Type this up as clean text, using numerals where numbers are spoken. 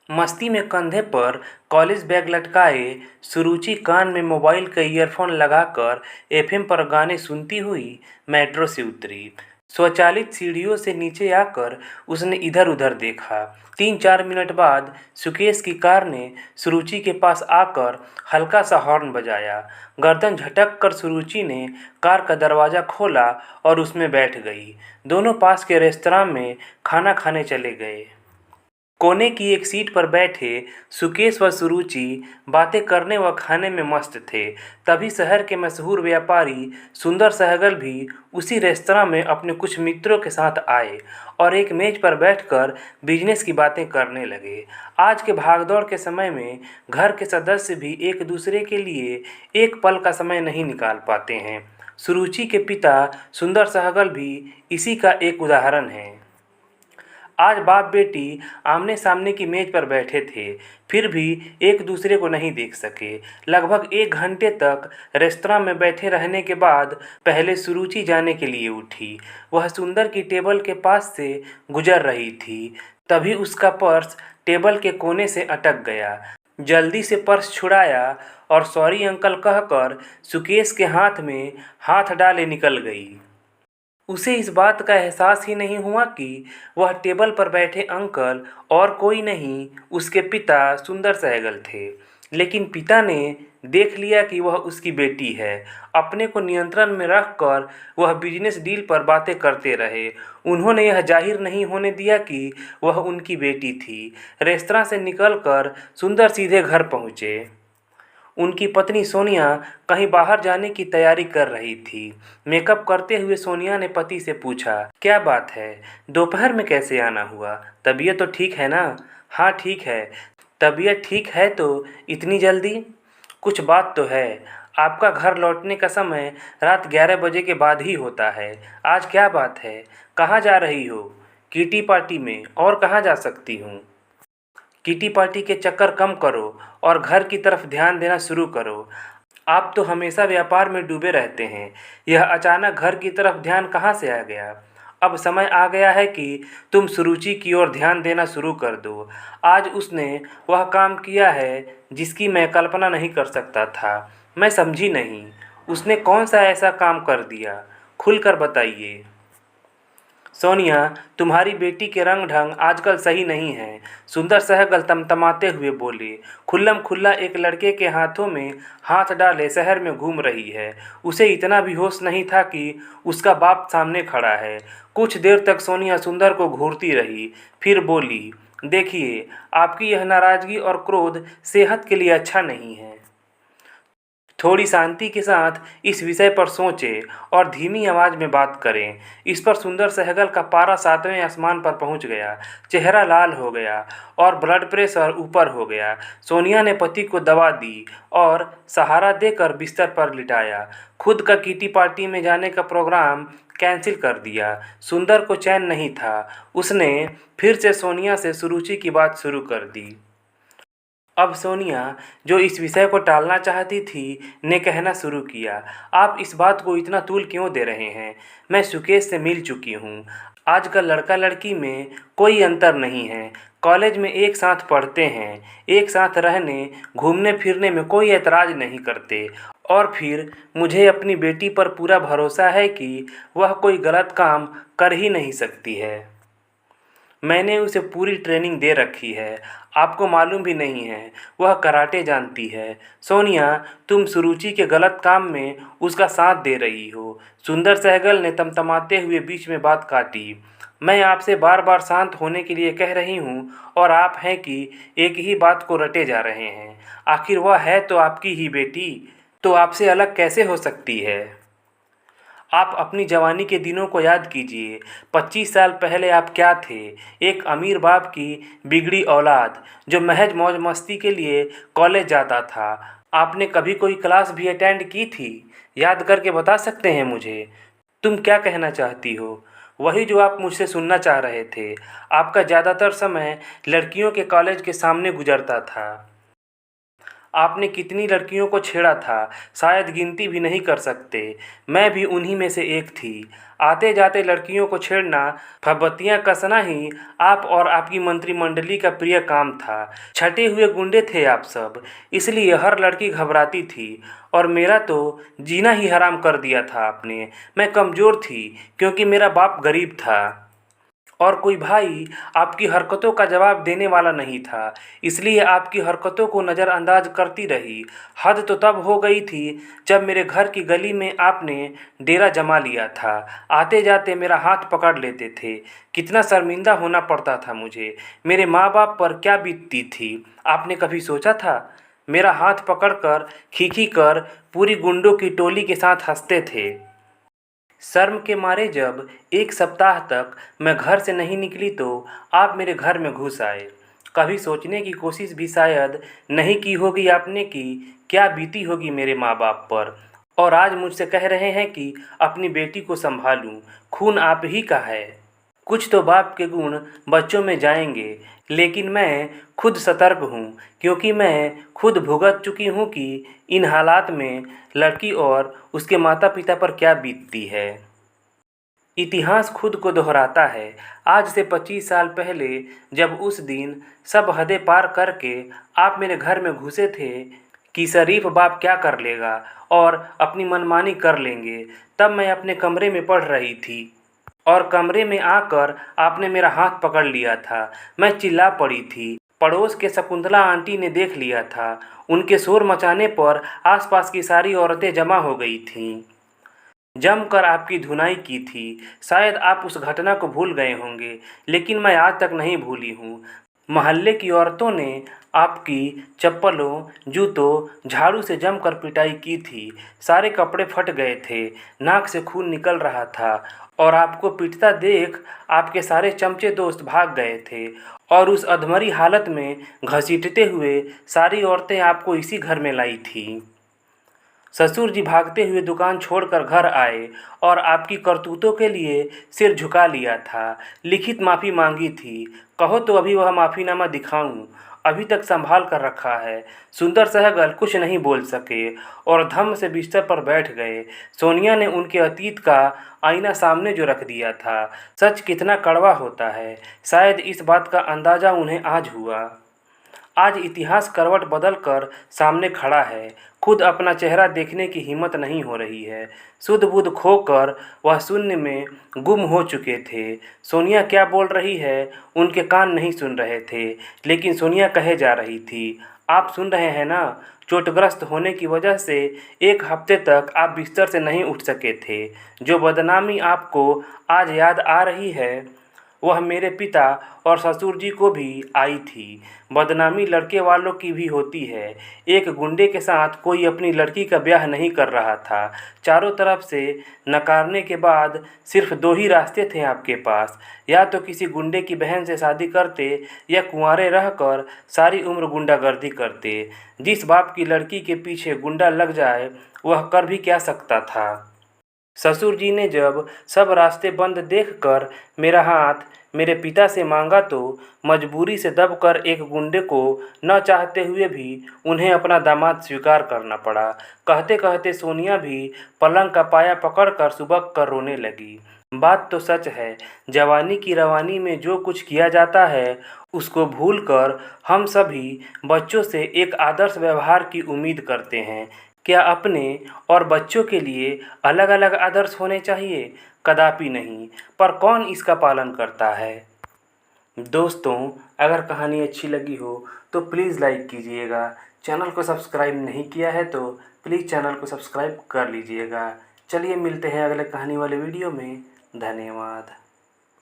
मस्ती में कंधे पर कॉलेज बैग लटकाए सुरुचि कान में मोबाइल का ईयरफोन लगाकर एफएम पर गाने सुनती हुई मेट्रो से उतरी। स्वचालित सीढ़ियों से नीचे आकर उसने इधर उधर देखा। 3-4 मिनट बाद सुकेश की कार ने सुरुचि के पास आकर हल्का सा हॉर्न बजाया। गर्दन झटक कर सुरुचि ने कार का दरवाज़ा खोला और उसमें बैठ गई। दोनों पास के रेस्तरां में खाना खाने चले गए। कोने की एक सीट पर बैठे सुकेश व सुरुचि बातें करने व खाने में मस्त थे। तभी शहर के मशहूर व्यापारी सुंदर सहगल भी उसी रेस्तरां में अपने कुछ मित्रों के साथ आए और एक मेज पर बैठकर बिजनेस की बातें करने लगे। आज के भागदौड़ के समय में घर के सदस्य भी एक दूसरे के लिए एक पल का समय नहीं निकाल पाते हैं। सुरुचि के पिता सुंदर सहगल भी इसी का एक उदाहरण है। आज बाप बेटी आमने सामने की मेज पर बैठे थे, फिर भी एक दूसरे को नहीं देख सके। लगभग 1 घंटे तक रेस्तरां में बैठे रहने के बाद पहले सुरुचि जाने के लिए उठी। वह सुंदर की टेबल के पास से गुजर रही थी, तभी उसका पर्स टेबल के कोने से अटक गया। जल्दी से पर्स छुड़ाया और सॉरी अंकल कहकर सुकेश के हाथ में हाथ डाले निकल गई। उसे इस बात का एहसास ही नहीं हुआ कि वह टेबल पर बैठे अंकल और कोई नहीं, उसके पिता सुंदर सहगल थे। लेकिन पिता ने देख लिया कि वह उसकी बेटी है। अपने को नियंत्रण में रखकर वह बिजनेस डील पर बातें करते रहे। उन्होंने यह जाहिर नहीं होने दिया कि वह उनकी बेटी थी। रेस्तरां से निकलकर सुंदर सीधे घर पहुँचे। उनकी पत्नी सोनिया कहीं बाहर जाने की तैयारी कर रही थी। मेकअप करते हुए सोनिया ने पति से पूछा, क्या बात है, दोपहर में कैसे आना हुआ? तबीयत तो ठीक है ना? हाँ ठीक है। तबीयत ठीक है तो इतनी जल्दी? कुछ बात तो है। आपका घर लौटने का समय रात 11 बजे के बाद ही होता है। आज क्या बात है? कहाँ जा रही हो? किटी पार्टी में। और कहाँ जा सकती हूँ? किटी पार्टी के चक्कर कम करो और घर की तरफ ध्यान देना शुरू करो। आप तो हमेशा व्यापार में डूबे रहते हैं। यह अचानक घर की तरफ ध्यान कहाँ से आ गया? अब समय आ गया है कि तुम सुरुचि की ओर ध्यान देना शुरू कर दो। आज उसने वह काम किया है जिसकी मैं कल्पना नहीं कर सकता था। मैं समझी नहीं, उसने कौन सा ऐसा काम कर दिया? खुलकर बताइए। सोनिया, तुम्हारी बेटी के रंग ढंग आजकल सही नहीं हैं। सुंदर सहगल तमतमाते हुए बोले। खुल्लम खुल्ला एक लड़के के हाथों में हाथ डाले शहर में घूम रही है। उसे इतना भी होश नहीं था कि उसका बाप सामने खड़ा है। कुछ देर तक सोनिया सुंदर को घूरती रही, फिर बोली, देखिए, आपकी यह नाराज़गी और क्रोध सेहत के लिए अच्छा नहीं है। थोड़ी शांति के साथ इस विषय पर सोचें और धीमी आवाज़ में बात करें। इस पर सुंदर सहगल का पारा 7वें आसमान पर पहुंच गया। चेहरा लाल हो गया और ब्लड प्रेशर ऊपर हो गया। सोनिया ने पति को दवा दी और सहारा देकर बिस्तर पर लिटाया। खुद का किटी पार्टी में जाने का प्रोग्राम कैंसिल कर दिया। सुंदर को चैन नहीं था। उसने फिर से सोनिया से सुरुचि की बात शुरू कर दी। अब सोनिया, जो इस विषय को टालना चाहती थी, ने कहना शुरू किया, आप इस बात को इतना तूल क्यों दे रहे हैं? मैं सुकेश से मिल चुकी हूँ। आजकल लड़का लड़की में कोई अंतर नहीं है। कॉलेज में एक साथ पढ़ते हैं, एक साथ रहने घूमने फिरने में कोई एतराज़ नहीं करते। और फिर मुझे अपनी बेटी पर पूरा भरोसा है कि वह कोई गलत काम कर ही नहीं सकती है। मैंने उसे पूरी ट्रेनिंग दे रखी है। आपको मालूम भी नहीं है, वह कराटे जानती है। सोनिया, तुम सुरुचि के गलत काम में उसका साथ दे रही हो। सुंदर सहगल ने तमतमाते हुए बीच में बात काटी। मैं आपसे बार बार शांत होने के लिए कह रही हूँ और आप हैं कि एक ही बात को रटे जा रहे हैं। आखिर वह है तो आपकी ही बेटी, तो आपसे अलग कैसे हो सकती है? आप अपनी जवानी के दिनों को याद कीजिए। 25 साल पहले आप क्या थे? एक अमीर बाप की बिगड़ी औलाद जो महज मौज मस्ती के लिए कॉलेज जाता था। आपने कभी कोई क्लास भी अटेंड की थी? याद करके बता सकते हैं मुझे? तुम क्या कहना चाहती हो? वही जो आप मुझसे सुनना चाह रहे थे। आपका ज़्यादातर समय लड़कियों के कॉलेज के सामने गुजरता था। आपने कितनी लड़कियों को छेड़ा था, शायद गिनती भी नहीं कर सकते। मैं भी उन्हीं में से एक थी। आते जाते लड़कियों को छेड़ना, फब्बतियाँ कसना ही आप और आपकी मंत्रिमंडली का प्रिय काम था। छटे हुए गुंडे थे आप सब, इसलिए हर लड़की घबराती थी और मेरा तो जीना ही हराम कर दिया था आपने। मैं कमज़ोर थी क्योंकि मेरा बाप गरीब था और कोई भाई आपकी हरकतों का जवाब देने वाला नहीं था, इसलिए आपकी हरकतों को नज़रअंदाज करती रही। हद तो तब हो गई थी जब मेरे घर की गली में आपने डेरा जमा लिया था। आते जाते मेरा हाथ पकड़ लेते थे। कितना शर्मिंदा होना पड़ता था मुझे। मेरे माँ बाप पर क्या बीतती थी, आपने कभी सोचा था? मेरा हाथ पकड़कर खींची कर पूरी गुंडों की टोली के साथ हंसते थे। शर्म के मारे जब एक सप्ताह तक मैं घर से नहीं निकली तो आप मेरे घर में घुस आए। कभी सोचने की कोशिश भी शायद नहीं की होगी आपने कि क्या बीती होगी मेरे माँ बाप पर। और आज मुझसे कह रहे हैं कि अपनी बेटी को संभालूं। खून आप ही का है। कुछ तो बाप के गुण बच्चों में जाएंगे, लेकिन मैं खुद सतर्क हूँ क्योंकि मैं खुद भुगत चुकी हूँ कि इन हालात में लड़की और उसके माता पिता पर क्या बीतती है। इतिहास खुद को दोहराता है। आज से 25 साल पहले जब उस दिन सब हदें पार करके आप मेरे घर में घुसे थे कि शरीफ बाप क्या कर लेगा और अपनी मनमानी कर लेंगे, तब मैं अपने कमरे में पढ़ रही थी और कमरे में आकर आपने मेरा हाथ पकड़ लिया था। मैं चिल्ला पड़ी थी। पड़ोस के शकुंतला आंटी ने देख लिया था। उनके शोर मचाने पर आसपास की सारी औरतें जमा हो गई थीं। जमकर आपकी धुनाई की थी। शायद आप उस घटना को भूल गए होंगे, लेकिन मैं आज तक नहीं भूली हूँ। मोहल्ले की औरतों ने आपकी चप्पलों, जूतों, झाड़ू से जमकर पिटाई की थी। सारे कपड़े फट गए थे, नाक से खून निकल रहा था और आपको पिटता देख आपके सारे चमचे दोस्त भाग गए थे और उस अधमरी हालत में घसीटते हुए सारी औरतें आपको इसी घर में लाई थीं। ससुर जी भागते हुए दुकान छोड़कर घर आए और आपकी करतूतों के लिए सिर झुका लिया था। लिखित माफ़ी मांगी थी। कहो तो अभी वह माफ़ीनामा दिखाऊं। अभी तक संभाल कर रखा है। सुंदर सहगल कुछ नहीं बोल सके और धम्म से बिस्तर पर बैठ गए। सोनिया ने उनके अतीत का आईना सामने जो रख दिया था। सच कितना कड़वा होता है, शायद इस बात का अंदाज़ा उन्हें आज हुआ। आज इतिहास करवट बदल कर सामने खड़ा है। खुद अपना चेहरा देखने की हिम्मत नहीं हो रही है। सुध बुध खोकर वह शून्य में गुम हो चुके थे। सोनिया क्या बोल रही है उनके कान नहीं सुन रहे थे, लेकिन सोनिया कहे जा रही थी, आप सुन रहे हैं ना? चोटग्रस्त होने की वजह से एक हफ्ते तक आप बिस्तर से नहीं उठ सके थे। जो बदनामी आपको आज याद आ रही है वह मेरे पिता और ससुर जी को भी आई थी। बदनामी लड़के वालों की भी होती है। एक गुंडे के साथ कोई अपनी लड़की का ब्याह नहीं कर रहा था। चारों तरफ से नकारने के बाद सिर्फ 2 ही रास्ते थे आपके पास। या तो किसी गुंडे की बहन से शादी करते या कुंवारे रहकर सारी उम्र गुंडागर्दी करते। जिस बाप की लड़की के पीछे गुंडा लग जाए वह कर भी क्या सकता था। ससुर जी ने जब सब रास्ते बंद देखकर मेरा हाथ मेरे पिता से मांगा तो मजबूरी से दबकर एक गुंडे को न चाहते हुए भी उन्हें अपना दामाद स्वीकार करना पड़ा। कहते कहते सोनिया भी पलंग का पाया पकड़कर सुबक कर रोने लगी। बात तो सच है, जवानी की रवानी में जो कुछ किया जाता है उसको भूलकर हम सभी बच्चों से एक आदर्श व्यवहार की उम्मीद करते हैं। क्या अपने और बच्चों के लिए अलग अलग आदर्श होने चाहिए? कदापि नहीं। पर कौन इसका पालन करता है? दोस्तों, अगर कहानी अच्छी लगी हो तो प्लीज़ लाइक कीजिएगा। चैनल को सब्सक्राइब नहीं किया है तो प्लीज़ चैनल को सब्सक्राइब कर लीजिएगा। चलिए मिलते हैं अगले कहानी वाले वीडियो में। धन्यवाद।